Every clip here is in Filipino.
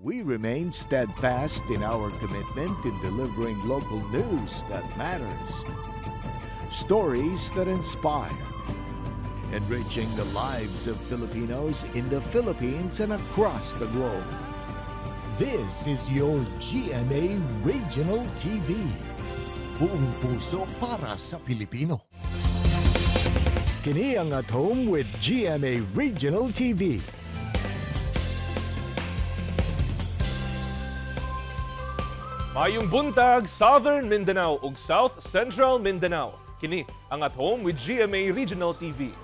We remain steadfast in our commitment in delivering local news that matters. Stories that inspire. Enriching the lives of Filipinos in the Philippines and across the globe. This is your GMA Regional TV. Buong puso para sa Pilipino. Kini ang At Home with GMA Regional TV. Mayong buntag, Southern Mindanao ug South Central Mindanao. Kini ang At Home with GMA Regional TV.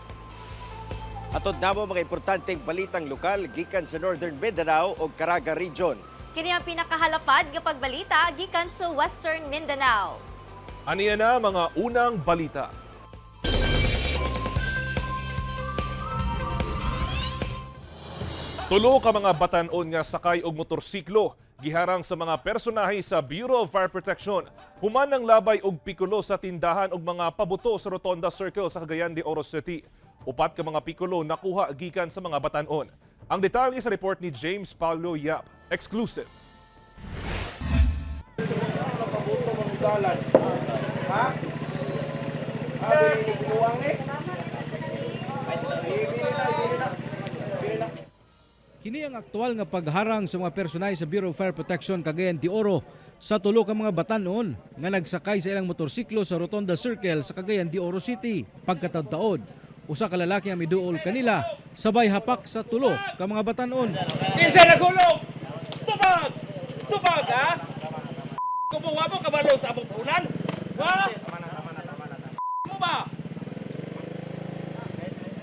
Atod namo mga importanteng balitang lokal gikan sa Northern Mindanao ug Caraga Region. Kini ang pinakahalapad nga pagbalita gikan sa Western Mindanao. Aniya na mga unang balita. Tulo ka mga batan-on nga sakay og motorsiklo giharang sa mga personahe sa Bureau of Fire Protection. Human ng labay og pikulo sa tindahan og mga pabuto sa Rotonda Circle sa Cagayan de Oro City. Upat ka mga pikulo nakuha gikan sa mga batan-on. Ang detalye sa report ni James Paulo Yap. Exclusive. Kini ang aktual nga pagharang sa mga personay sa Bureau of Fire Protection Cagayan de Oro sa tulo ka mga batan-on nga nagsakay sa ilang motorsiklo sa Rotonda Circle sa Cagayan de Oro City. Pagkataon-taon, usa ka lalaki ang miduol kanila sabay hapak sa tulo ka mga batan-on. Kinsa nagulong? Tupag! Tupag, ha? Kumuha mo kabalo sa among punan? Ha? Mo ba?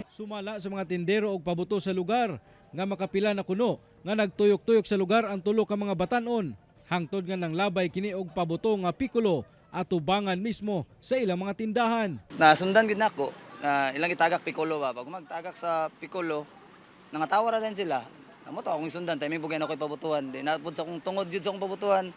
Sumala sa mga tindero og pabuto sa lugar nga makapila na kuno nga nagtuyok-tuyok sa lugar ang tulo ka mga batan-on. Hangtod nga ng labay kini og pabuto nga pikulo at tubangan mismo sa ilang mga tindahan. Nasundan gid nako na ilang itagak pikulo ba. Pag magtagak sa pikulo, nangatawa ra din sila. Amo to akong isundan tay may bugay na ko'y pabutuhan. Di napud sa akong tungod jud sa akong pabutuhan.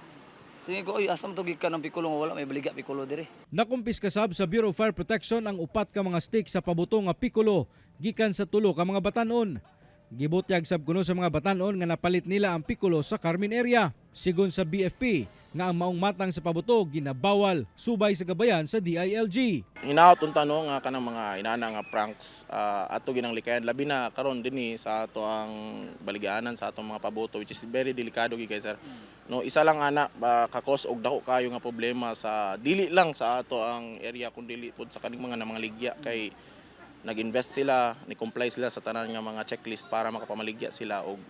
Tingin ko, oy, asam to gikan ng pikulo nga wala may baliga pikulo diri. Nakumpis kasab sa Bureau of Fire Protection ang upat ka mga stick sa pabuto nga pikulo gikan sa tulo ka mga batan-on. Gibutyag sab kuno sa mga batan-on nga napalit nila ang pikulo sa Carmen area. Sigon sa BFP nga ang maong matang sa pabuto ginabawal subay sa gabayan sa DILG. Hinaot unta no nga kanang mga inana nga pranks ato ginang likayan labi na karon dinhi sa ato ang baligaanan sa atong mga pabuto which is very delikado gid sir. No isa lang ana kakos og dako kayo nga problema sa dili lang sa ato ang area kun dili pud sa kaning mga ligya kay nag-invest sila, ni-comply sila sa tanan nga mga checklist para makapamaligya sila og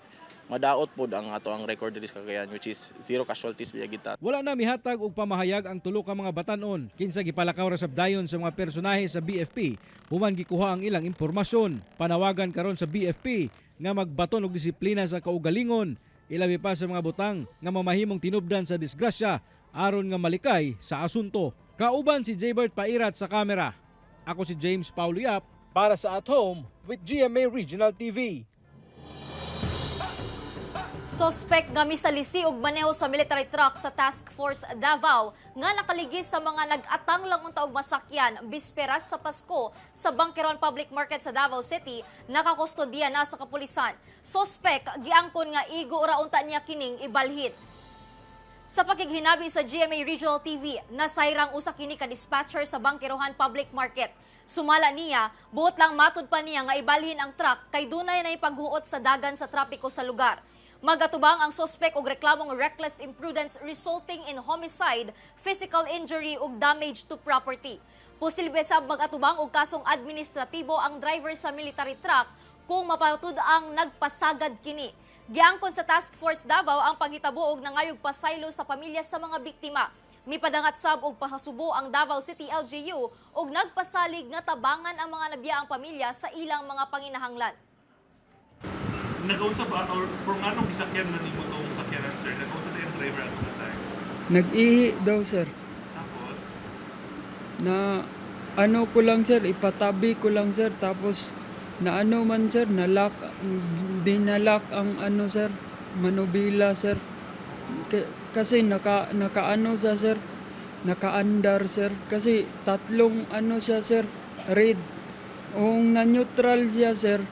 madaot pod ang ato ang record diri sa Cagayan which is zero casualties biya kita. Wala na mihatag og pamahayag ang tulo ka mga batan-on kinsa gipalakaw ra sab dayon sa mga personahe sa BFP human gikuha ang ilang impormasyon. Panawagan karon sa BFP nga magbaton og disiplina sa kaugalingon ilabi pa sa mga butang nga mamahimong tinubdan sa disgrasya aron nga malikay sa asunto. Kauban si Jaybert Pairat sa kamera. Ako si James Paulo Yap para sa At Home with GMA Regional TV. Sospek nga misalisi og maneho sa military truck sa Task Force Davao nga nakaligis sa mga nag-atang lang unta og masakyan bisperas sa Pasko sa Bangkeron Public Market sa Davao City nakakustodiya na sa kapulisan. Sospek giangkon nga igo ra unta niya kining ibalhit. Sa pakighinabi sa GMA Regional TV, nasayrang usa kini ka dispatcher sa Bangkerohan Public Market. Sumala niya, buot lang matud pa niya nga ibalhin ang truck kay dunay na ipaghuot sa dagan sa trapiko sa lugar. Magatubang ang sospek og reklamong reckless imprudence resulting in homicide, physical injury ug damage to property. Posible sab magatubang og kasong administratibo ang driver sa military truck kung mapatud ang nagpasagad kini. Giangkon sa Task Force Davao ang paghitabo og nangayog pasaylo sa pamilya sa mga biktima. Mipadangat sab og pahasubo ang Davao City LGU og nagpasalig nga tabangan ang mga nabiyaang pamilya sa ilang mga panginahanglan. Nakaunsa ba or kung anong gisakyan na nimo tong sakyanan sir? Nakaunsa ta yung driver ato na tayo? Nag-ihi daw sir. Tapos Na ano ko lang sir, ipatabi ko lang sir. Tapos na ano man sir, dinalak ang ano sir, manubila sir. Kasi nakaano sa sir, nakaandar sir. Kasi tatlong ano siya sir, red. Kung na-neutral siya sir,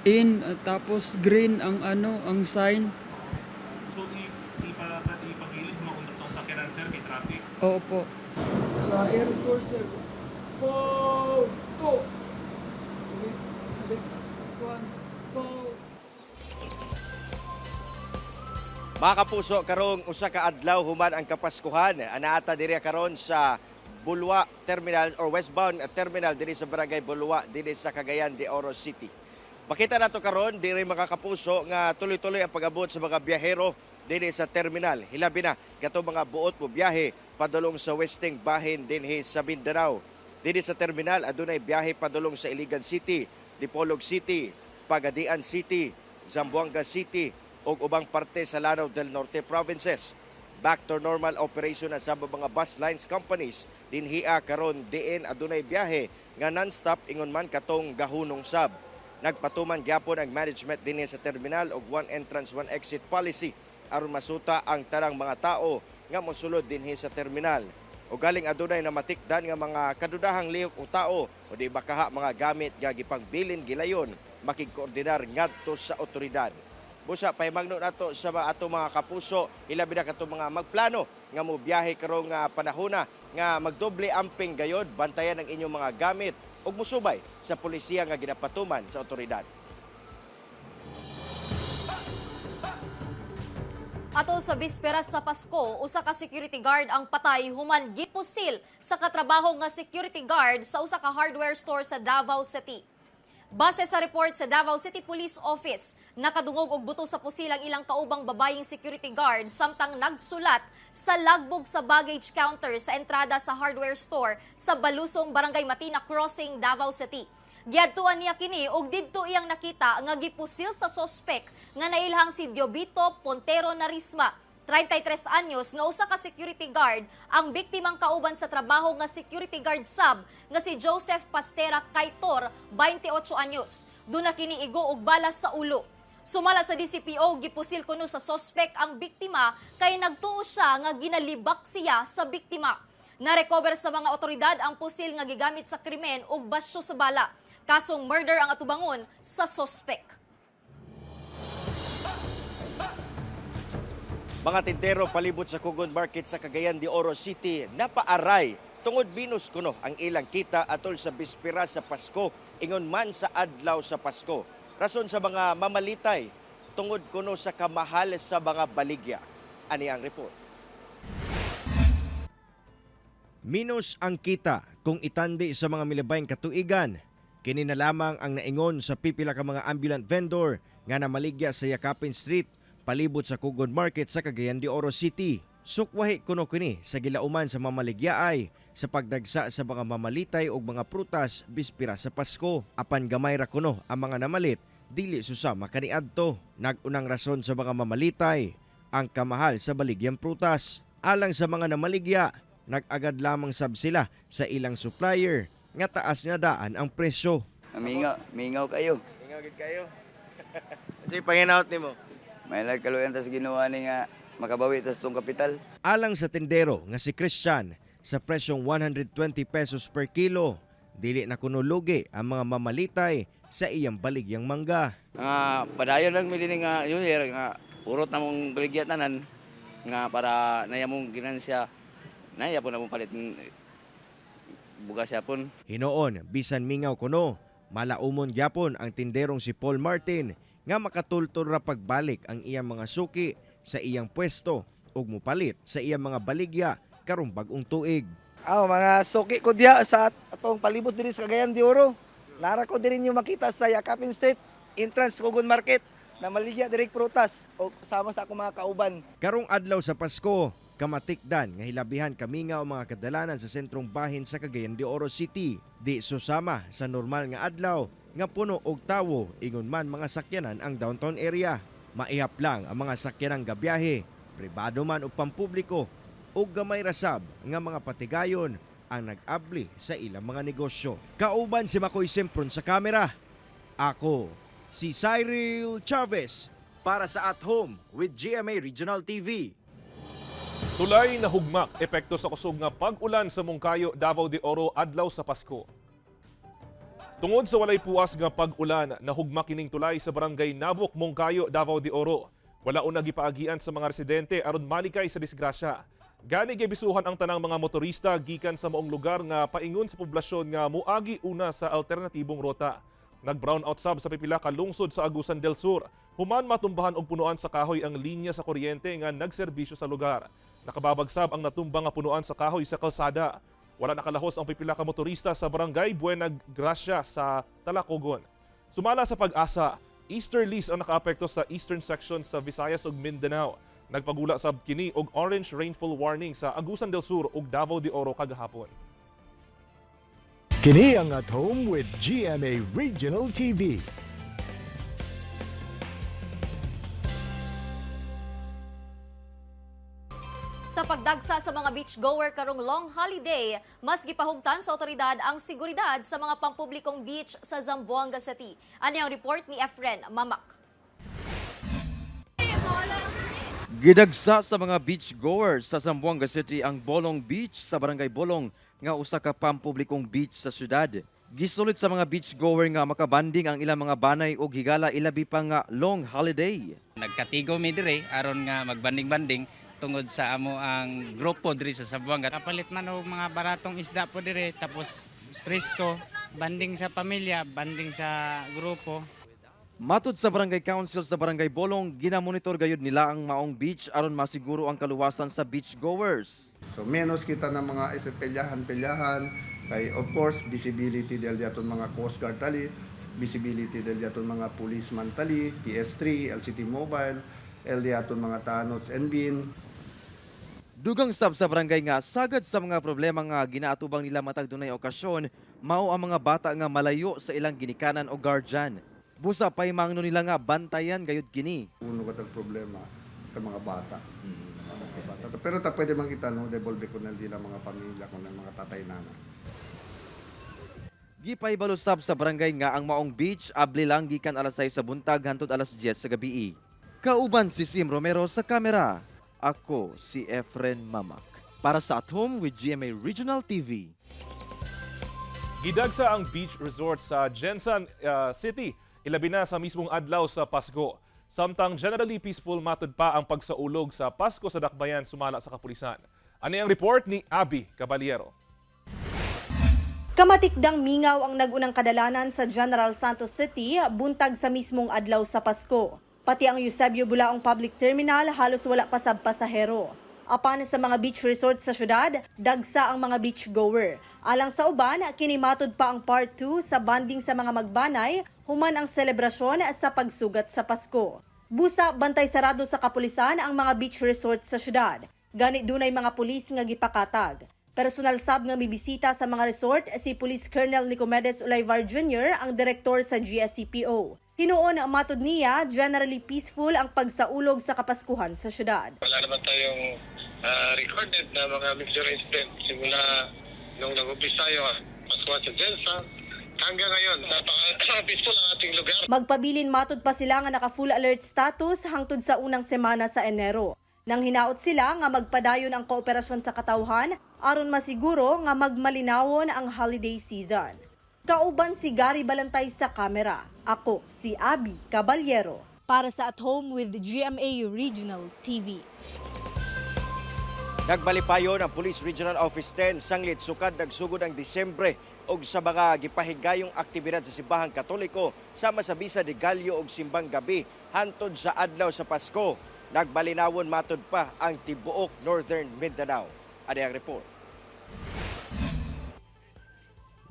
in tapos green ang ano, ang sign. So ipagilid mo kung itong sakyanan sir kay traffic. Opo. Sa Air Force, sir. Pow! To! Pow! Mga kapuso, karong usa ka adlaw human ang Kapaskuhan. Anaata diri karon sa Bulwa Terminal or westbound terminal diri sa Barangay Bulwa diri sa Cagayan de Oro City. Makita nato karon diri mga kapuso nga tuloy-tuloy ang pag-abot sa mga biyahero diri sa terminal. Hilabi na kato mga buot mo biyahe padulong sa westeng bahin dinhi sa Mindanao. Diri sa terminal adunay biyahe padulong sa Iligan City, Dipolog City, Pagadian City, Zamboanga City ug ubang parte sa Lanao del Norte provinces. Back to normal operation na sa mga bus lines companies dinhia karon diin adunay biyahe nga non-stop ingon man katong gahunong sab. Nagpatuman gyapon ang management dinhi sa terminal og one entrance one exit policy aron masuta ang tanang mga tao nga mosulod dinhi sa terminal. O galing adunay na matikdan nga mga kadudahang lihok o tao o di bakaha mga gamit nga gipangbilin gilayon makigkoordinar ngadto sa otoridad. Busa pahimangno nato sa ato mga kapuso, ilabi na kato mga magplano nga mo biyahe karong panahona nga magdoble amping gayod, bantayan ang inyong mga gamit ug musubay sa polisiya nga ginapatuman sa otoridad. Atol sa bisperas sa Pasko, usa ka security guard ang patay human gipusil sa katrabaho nga security guard sa usa ka hardware store sa Davao City. Base sa report sa Davao City Police Office, nakadungog og buto sa pusil ang ilang kaubang babayeng security guard samtang nagsulat sa lagbog sa baggage counter sa entrada sa hardware store sa Balusong, Barangay Matina Crossing, Davao City. Giadtuan niya kini og didto iyang nakita nga gipusil sa sospek nga nailhang si Diobito Pontero Narisma, 33 anyos nga usa ka security guard, ang biktimang kauban sa trabaho nga security guard sub nga si Joseph Pastera Kaitor, 28 anyos. Duna kini igo og balas sa ulo. Sumala sa DCPO, gipusil kuno sa sospek ang biktima kay nagtuo siya nga ginalibak siya sa biktima. Na-recover sa mga otoridad ang pusil nga gigamit sa krimen ug basyo sa bala. Kasong murder ang atubangon sa sospek. Mga tintero palibot sa Kugon Market sa Cagayan de Oro City napaaray tungod binus kuno ang ilang kita atol sa bispera sa Pasko ingon man sa adlaw sa Pasko. Rason sa mga mamalitay tungod kuno sa kamahal sa mga baligya. Ani ang report. Minus ang kita kung itandi sa mga milabayng katuigan. Kini na lamang ang naingon sa pipila ka mga ambulant vendor nga namaligya sa Yakapin Street palibot sa Kugon Market sa Cagayan de Oro City. Sukwahi kuno kini sa gilauman sa mamaligyaay sa pagdagsa sa mga mamalitay o mga prutas bispira sa Pasko. Apan gamay ra kuno ang mga namalit dili susama kaniadto. Nagunang rason sa mga mamalitay ang kamahal sa baligyang prutas. Alang sa mga namaligya, nag-agad lamang sab sila sa ilang supplier nga taas nga daan ang presyo. Mingaw kayo. Ingaw gid kayo. Sige panginaut nimo. May nagkaluyan tas ginawa ni nga makabawi tas tong kapital. Alang sa tindero nga si Christian sa presyong 120 pesos per kilo, dili na kuno lugi ang mga mamalitay sa iyang baligyang mangga. Padayon lang mi dinhi nga junior nga urot na mong baligya tanan nga para naya mong ginansya. Naya po na mong palit bugas yapon. Hinoon bisan mingaw kuno, malaumon gyapon ang tinderong si Paul Martin nga makatultol ra pagbalik ang iyang mga suki sa iyang pwesto ug mupalit sa iyang mga baligya karong bag-ong tuig. Mga suki ko diya sa atong palibot diri sa Cagayan de Oro. Lara ko diri niyo makita sa Yakapin Street, entrance Kugon Market na maligya diri prutas o sama sa akong mga kauban. Karong adlaw sa Pasko, kamatikdan nga hilabihan kami nga o mga kadalanan sa sentrong bahin sa Cagayan de Oro City. Di susama sa normal nga adlaw nga puno og tawo ingon man mga sakyanan ang downtown area. Maihap lang ang mga sakyanang gabiyahe, pribado man o pampubliko, o gamay rasab nga mga patigayon ang nag-abli sa ilang mga negosyo. Kauban si Makoy Simpron sa kamera. Ako, si Cyril Chavez para sa At Home with GMA Regional TV. Tulay na hugmak epekto sa kusog nga pag-ulan sa Mungkayo, Davao de Oro adlaw sa Pasko. Tungod sa walay puwas nga pag-ulan, nahugma kining tulay sa barangay Nabok, Mungkayo, Davao de Oro. Wala unang gipaagian sa mga residente aron malikay sa disgrasya. Gani gibisuhan ang tanang mga motorista gikan sa maong lugar nga paingon sa poblasyon nga muagi una sa alternatibong rota. Nag-brownout sab sa pipila ka lungsod sa Agusan del Sur. Human matumbahan og punuan sa kahoy ang linya sa kuryente nga nagserbisyo sa lugar. Nakababagsab ang natumba nga punuan sa kahoy sa kalsada. Wala nakalahos ang pipila ka motorista sa barangay Buena Gracia sa Talacogon. Sumala sa pag-asa, easterlies ang nakaapekto sa eastern section sa Visayas ug Mindanao. Nagpagula sab kini og orange rainfall warning sa Agusan del Sur ug Davao de Oro kagahapon. Kini ang At Home with GMA Regional TV. Sa pagdagsa sa mga beachgoer karong long holiday, mas gipahugtan sa otoridad ang seguridad sa mga pampublikong beach sa Zamboanga City. Ani ang report ni Efren Mamak. Gidagsa sa mga beachgoers sa Zamboanga City ang Bolong Beach sa Barangay Bolong nga usa ka pampublikong beach sa syudad. Gisulit sa mga beachgoer nga makabanding ang ilang mga banay o higala ilabi pa nga long holiday. Nagkatigo mi dire aron nga magbanding-banding tungod sa amo ang grupo diri sa Zamboanga. Kapalit man og mga baratong isda po dire tapos presko, banding sa pamilya, banding sa grupo. Matud sa Barangay Council sa Barangay Bolong, ginamonitor gayud nila ang maong beach aron masiguro ang kaluwasan sa beachgoers. So menos kita ng mga pelyahan kay of course visibility dahil diaton mga Coast Guard tali, visibility dahil diaton mga policeman tali, PS3, LCT Mobile, diaton mga tanots and bin. Dugang sab sa barangay nga sagad sa mga problema nga ginaatubang nila matag dunay okasyon, mao ang mga bata nga malayo sa ilang ginikanan o guardian. Busa pay mangno nila nga bantayan gayud kini. Uno katag problema sa mga bata. Pero ta pwede man kita no devolve ko na dila mga pamilya ko ng mga tatay nana. Gipay balusab sa barangay nga ang maong beach abli lang gikan alas 6 sa buntag hangtod alas 10 sa gabii. Kauban si Sim Romero sa kamera. Ako si Efren Mamak. Para sa At Home with GMA Regional TV. Gidagsa ang beach resort sa Jensan City, ilabi na sa mismong adlaw sa Pasko. Samtang generally peaceful matud pa ang pagsaulog sa Pasko sa Dakbayan sumala sa kapulisan. Ani ang report ni Abby Caballero. Kamatikdang mingaw ang nagunang kadalanan sa General Santos City buntag sa mismong adlaw sa Pasko. Pati ang Eusebio Bulaong Public Terminal halos wala pa sab pasahero. Apan sa mga beach resort sa syudad, dagsa ang mga beachgoer. Alang sa uban, kinimatod pa ang part 2 sa banding sa mga magbanay, human ang selebrasyon sa pagsugat sa Pasko. Busa, bantay sarado sa kapulisan ang mga beach resort sa syudad. Gani dunay mga pulis nga gipakatag. Personal sab nga mibisita sa mga resort si Police Colonel Nicomedes Ulayvar Jr., ang direktor sa GSCPO. Hinuon matod niya, generally peaceful ang pagsaulog sa Kapaskuhan sa syudad. Wala naman tayong recorded na mga major incident simula nung nag-umpisa yung Paskuhan sa Jensa. Hanggang ngayon, napaka-peaceful ang ating lugar. Magpabilin matod pa sila nga naka-full alert status hangtod sa unang semana sa Enero. Nang hinaot sila nga magpadayon ang kooperasyon sa katawhan aron masiguro nga magmalinawon ang holiday season. Kauban si Gary Balantay sa kamera. Ako si Abby Caballero para sa At Home with GMA Regional TV. Nagbalipayon ang Police Regional Office 10 sanglit sukad nagsugod ang Disyembre og sa mga gipahigayong aktibidad sa Simbahang Katoliko sama sa Misa de Gallo og Simbang Gabi hantod sa adlaw sa Pasko. Nagbalinawon matod pa ang tibuok Northern Mindanao. Ani ang report.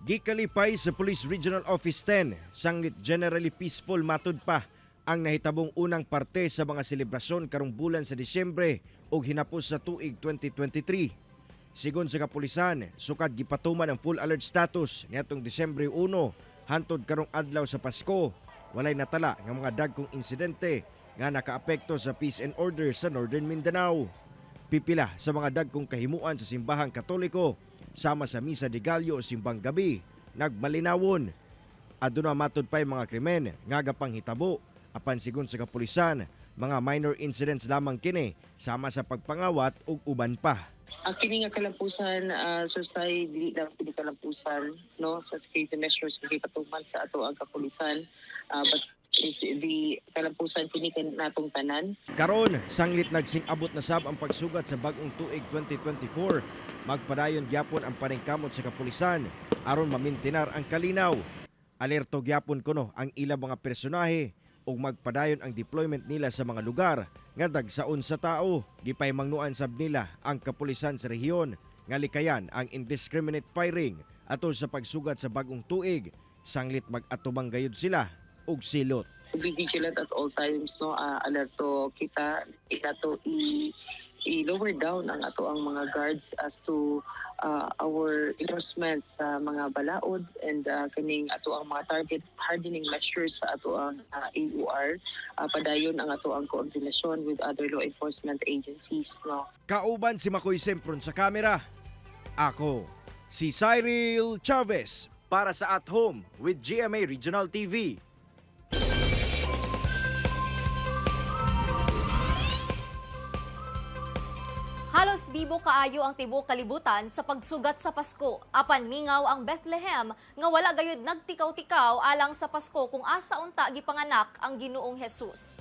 Gikalipay sa Police Regional Office 10, sanglit generally peaceful matud pa ang nahitabong unang parte sa mga selebrasyon karong bulan sa Disyembre ug hinapos sa tuig 2023. Sigon sa kapulisan, sukad gipatuman ang full alert status niadtong Disyembre 1 hantod karong adlaw sa Pasko. Walay natala nga mga dagkong insidente nga nakaapekto sa peace and order sa Northern Mindanao. Pipila sa mga dagkong kahimuan sa Simbahang Katoliko sama sa Misa de Gallo o Simbang Gabi, nagmalinawon. Aduna matod pa'y mga krimen nga gapang hitabo, apan sigon sa kapulisan, mga minor incidents lamang kini sama sa pagpangawat ug uban pa. Ang kini nga kalampusan, society dili lang kini kalampusan no sa security measures nga gipatuman sa ato ang kapulisan, but is the kalampusan kini natong tanan. Karon, sanglit nagsing-abot na sab ang pagsugat sa bagong tuig 2024. Magpadayon gyapon ang paningkamot sa kapulisan aron mamintinar ang kalinaw. Alerto gyapon kuno ang ilang mga personahe ug magpadayon ang deployment nila sa mga lugar nga dagsaon sa tao. Gipaymangnuan sab nila ang kapulisan sa rehiyon nga likayan ang indiscriminate firing atol sa pagsugat sa bagong tuig. Sanglit mag-atubang gayud sila og silot. To be vigilant at all times, no, alerto kita inato i-lower down ang ato ang mga guards as to our enforcement sa mga balaod and kaning ato ang mga target hardening measures sa ato ang AUR. Padayon ang ato ang koordinasyon with other law enforcement agencies, no. Kauban si Makoy Sempron sa kamera. Ako si Cyril Chavez para sa At Home with GMA Regional TV. Halos bibo kaayo ang tibuok kalibutan sa pagsugat sa Pasko. Apan mingaw ang Bethlehem nga wala gayud nagtikaw-tikaw alang sa Pasko kung asa unta gipanganak ang Ginoong Hesus.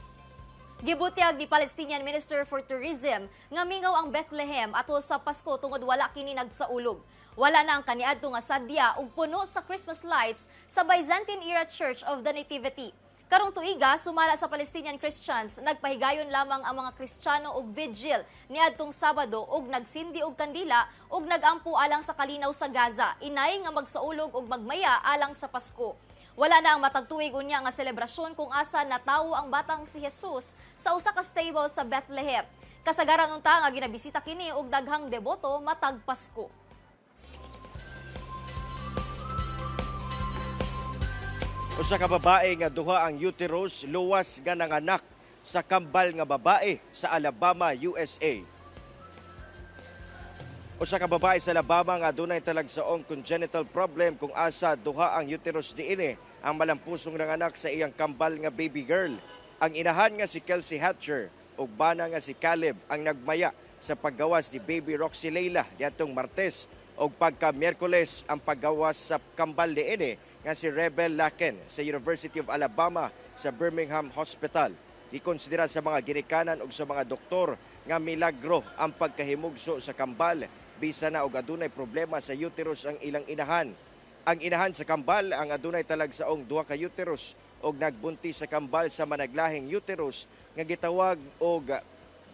Gibutyag ni Palestinian Minister for Tourism nga mingaw ang Bethlehem atol sa Pasko tungod wala kini nagsaulog. Wala na ang kaniadto nga sadya ug puno sa Christmas lights sa Byzantine Era Church of the Nativity. Karong tuiga, sumala sa Palestinian Christians, nagpahigayon lamang ang mga Kristiyano og vigil niadtong Sabado ug nagsindi og kandila ug nagampo alang sa kalinaw sa Gaza. Inay nga magsaulog ug magmaya alang sa Pasko. Wala na ang matagtuig unya nga selebrasyon kung asa natawo ang batang si Jesus sa usa ka stable sa Bethlehem. Kasagaran unta nga ginabisita kini og daghang deboto matag Pasko. Usa ka babae nga duha ang uterus luwas nga nanganak sa kambal nga babae sa Alabama, USA. Usa ka babae sa Alabama nga dunay talagsaong congenital problem kung asa duha ang uterus diini ang malampusong nanganak sa iyang kambal nga baby girl. Ang inahan nga si Kelsey Hatcher ug bana nga si Caleb ang nagmaya sa paggawas ni baby Roxy Leila niadtong Martes ug pagka Miyerkules ang paggawas sa kambal diini nga si Rebel Laken sa University of Alabama sa Birmingham Hospital. Ikonsidera sa mga ginikanan ug sa mga doktor nga milagro ang pagkahimugso sa kambal bisan na og adunay problema sa uterus ang ilang inahan. Ang inahan sa kambal ang adunay talagsaong duha ka uterus ug nagbuntis sa kambal sa managlahing uterus nga gitawag og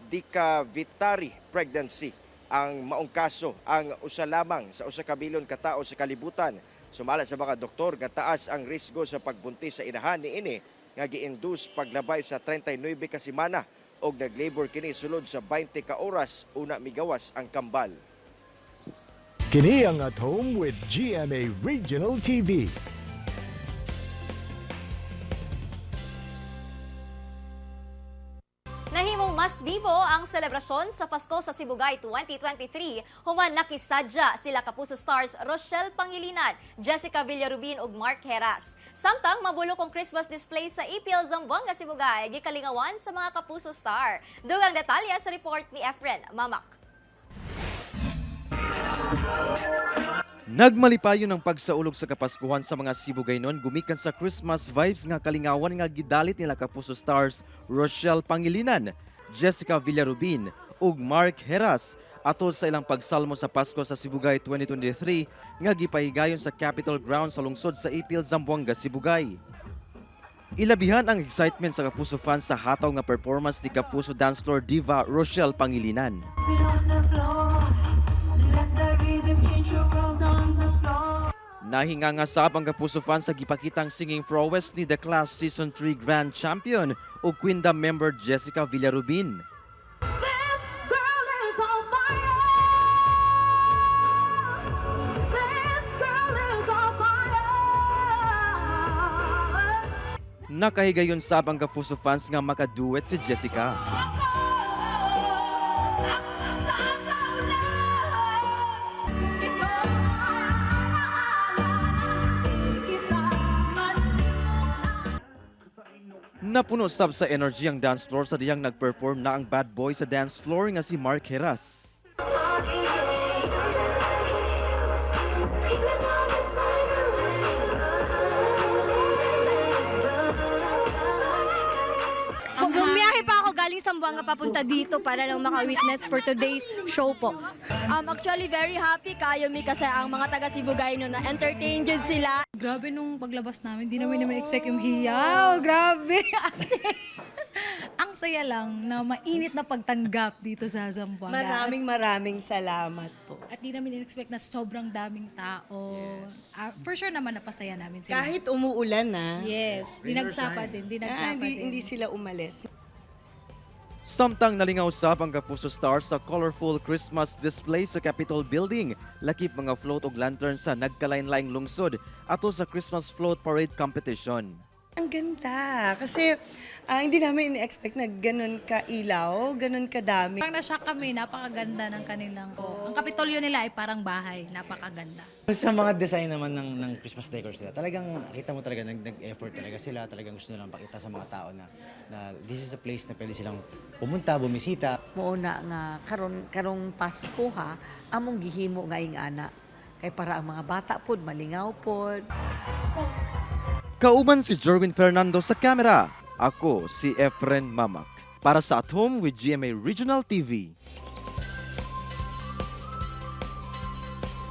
decavitary pregnancy. Ang maong kaso ang usa lamang sa usa ka bilyon ka tawo sa kalibutan. Sumala sa mga doktor nga taas ang risgo sa pagbuntis sa inahan niini nga gi-induce paglabay sa 39 ka semana og naglabor kini sulod sa 20 ka oras una migawas ang kambal. Kini ang At Home with GMA Regional TV. Nahimong mas bibo ang selebrasyon sa Pasko sa Sibugay 2023. Human nakisadya sila Kapuso Stars Rochelle Pangilinan, Jessica Villarubin ug Mark Heras. Samtang mabulok ang Christmas display sa EPL Zamboanga Sibugay, gikalingawan sa mga Kapuso Star. Dugang detalye sa report ni Efren Mamak. Nagmalipayon ang pagsaulog sa Kapaskuhan sa mga Sibugaynon gumikan sa Christmas vibes nga kalingawan nga gidalit nila Kapuso Stars Rochelle Pangilinan, Jessica Villarubin ug Mark Heras atol sa ilang pagsalmo sa Pasko sa Sibugay 2023 nga gipahigayon sa Capitol Grounds sa lungsod sa EPL Zamboanga, Sibugay. Ilabihan ang excitement sa Kapuso fans sa hataw nga performance ni Kapuso dance floor diva Rochelle Pangilinan. Nahingangasab ang Kapuso fans sa gipakitang singing prowess ni The Class Season 3 Grand Champion o Quinda member Jessica Villarubin. Nakahigayon sab ang Kapuso fans nga makaduet si Jessica. Napuno sab sa energy ang dance floor sa diyang nagperform na ang bad boy sa dance floor nga si Mark Heras. nga papunta dito para lang maka-witness for today's show po. Actually, very happy kayo mi kasi ang mga taga Sibugaynon na entertain dyan sila. Grabe nung paglabas namin, di namin expect yung hiyaw. Grabe! Ang saya lang na mainit na pagtanggap dito sa Zamboanga. Maraming salamat po. At di namin in-expect na sobrang daming tao. For sure naman napasaya namin sila. Kahit umuulan na. Yes, dinagsapa din. Hindi sila umalis. Samtang nalingaw-sap ang Kapuso Stars sa colorful Christmas display sa Capitol Building, lakip mga float ug lantern sa nagkalain-laing lungsod ato sa Christmas Float Parade Competition. Ang ganda. Kasi hindi namin in-expect na ganun ka-ilaw, ganun kadami. Parang na-shock kami, napakaganda ng kanilang Ang Kapitolyo nila ay parang bahay, napakaganda. Sa mga design naman ng Christmas decors nila, talagang kita mo talaga nag-effort talaga sila, talagang gusto nilang pakita sa mga tao na this is a place na pwede silang pumunta, bumisita. Muna nga karong Pasko ha, among gihimo nga ingana. Kay para ang mga bata pod malingaw pod. Kauban si Jerwin Fernando sa kamera. Ako si Efren Mamak. Para sa At Home with GMA Regional TV.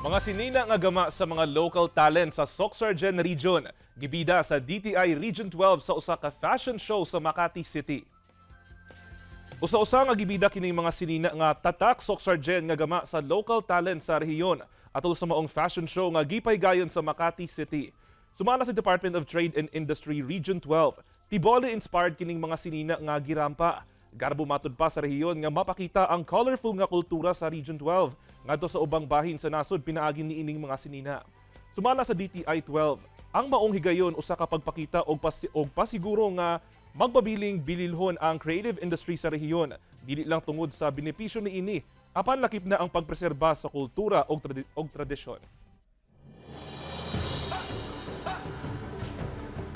Mga sinina nga gama sa mga local talent sa Sorsogon Region, gibida sa DTI Region 12 sa usa ka fashion show sa Makati City. Usa-usa nga gibida kining mga sinina nga tatak Sorsogon nga gama sa local talent sa rehiyon atol sa maong fashion show nga gipaygayon sa Makati City. Sumala sa Department of Trade and Industry Region 12, tiboli inspired kining mga sinina nga girampa. Garbo matud pa sa rehiyon nga mapakita ang colorful nga kultura sa Region 12 ngadto sa ubang bahin sa nasod pinaagi niining mga sinina. Sumala sa DTI 12, ang maong higayon usa ka pagpakita og pasiguro nga magbabiling bililhon ang creative industry sa rehiyon, dili lang tungod sa benepisyo niini, apan lakip na ang pagpreserba sa kultura og tradisyon.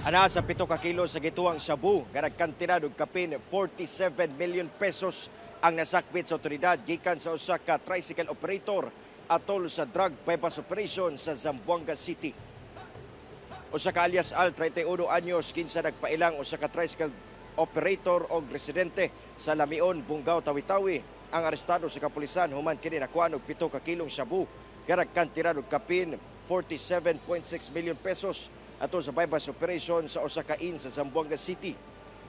Ana sa 7 ka kilo sa gituang shabu nga nagkantidad og kapin 47 million pesos ang nasakbit sa otoridad gikan sa usa ka tricycle operator atol sa drug bypass operation sa Zamboanga City. Usa ka alias Al 31 anyos kinsa nagpailang usa ka tricycle operator og residente sa Lamion, Bungaw, Tawi-Tawi ang arestado sa kapulisan human kini nakuha og 7 ka kilong shabu nga nagkantidad og kapin 47.6 million pesos atol sa bypass operation sa usa ka inn sa Zamboanga City.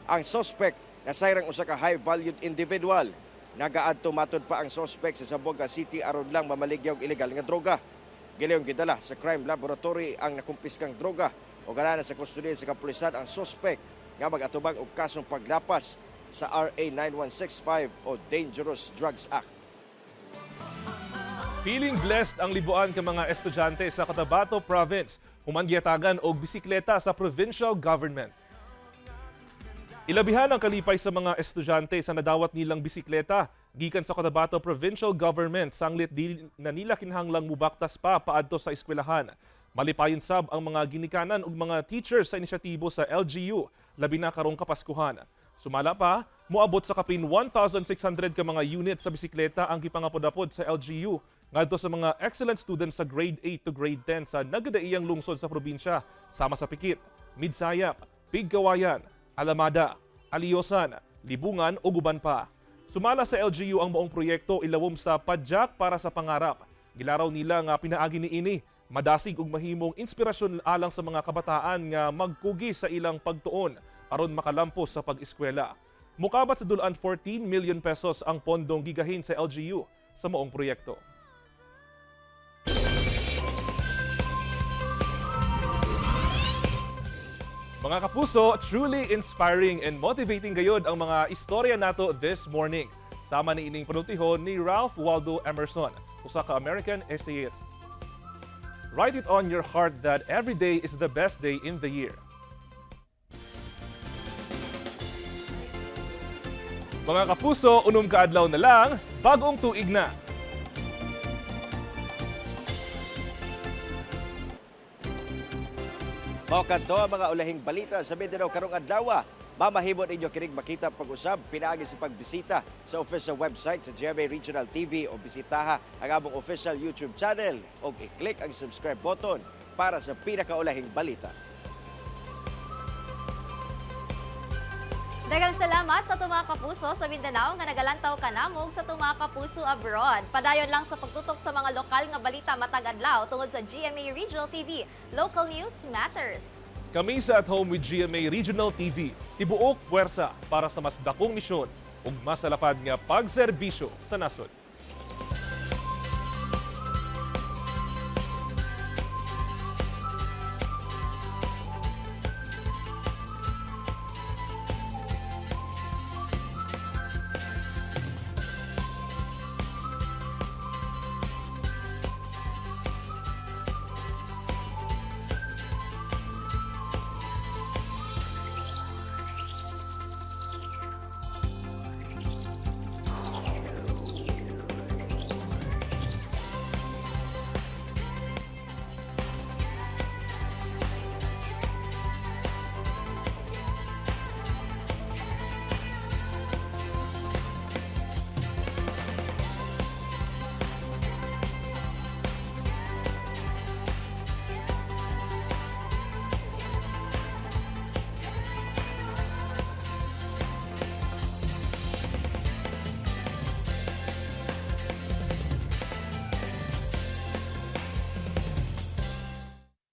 Ang suspect nasayrang usa ka high-valued individual. Nagaadto matod pa ang suspect sa Zamboanga City aron lang mamaligyaw og ilegal nga droga. Giliyong gidala sa crime laboratory ang nakumpiskang droga o ganana sa kustodiya sa kapulisan ang suspect nga mag-atubang og kasong paglapas sa RA 9165 o Dangerous Drugs Act. Feeling blessed ang libuan ka mga estudyante sa Cotabato Province human giyatagan og bisikleta sa provincial government. Ilabihan ang kalipay sa mga estudyante sa nadawat nilang bisikleta gikan sa Cotabato Provincial Government sanglit di na nila kinahanglang mubaktas pa paadto sa eskwelahan. Malipayon sab ang mga ginikanan ug mga teachers sa inisyatibo sa LGU labi na karong Kapaskuhan. Sumala pa, moabot sa kapin 1,600 ka mga unit sa bisikleta ang gipangapod-apod sa LGU ngadto sa mga excellent students sa grade 8 to grade 10 sa nagadaiyang lungsod sa probinsya sama sa Pikit, Midsayap, Pigkawayan, Alamada, Aliosan, Libungan o guban pa. Sumala sa LGU ang maong proyekto ilawom sa Padyak para sa Pangarap. Gilaraw nila nga pinaagi niini madasig ug mahimong inspirasyon alang sa mga kabataan nga magkugi sa ilang pagtuon aron makalampos sa pag-eskwela. Mukabat sa dulan 14 million pesos ang pondong gigahin sa LGU sa maong proyekto. Mga kapuso, truly inspiring and motivating gayod ang mga istorya nato this morning. Sama ni ining panultihon ni Ralph Waldo Emerson, usa ka American essayist. Write it on your heart that every day is the best day in the year. Mga kapuso, unom kaadlaw na lang, bagong tuig na. Mao kadto ang mga ulahing balita sa Mindanao karong adlaw. Mamahimot ninyo kining makita pag-usab pinaagi sa pagbisita sa official website sa GMA Regional TV o bisitaha ang among official YouTube channel o i-click ang subscribe button para sa pinakaulahing balita. Daghang salamat sa mga kapuso sa Mindanao nga nagalantaw kanamog sa mga kapuso abroad. Padayon lang sa pagtutok sa mga lokal nga balita matag adlaw tungod sa GMA Regional TV. Local News Matters. Kami sa At Home with GMA Regional TV, tibuok puwersa para sa mas dakong misyon ug mas salapad nga pagserbisyo sa nasod.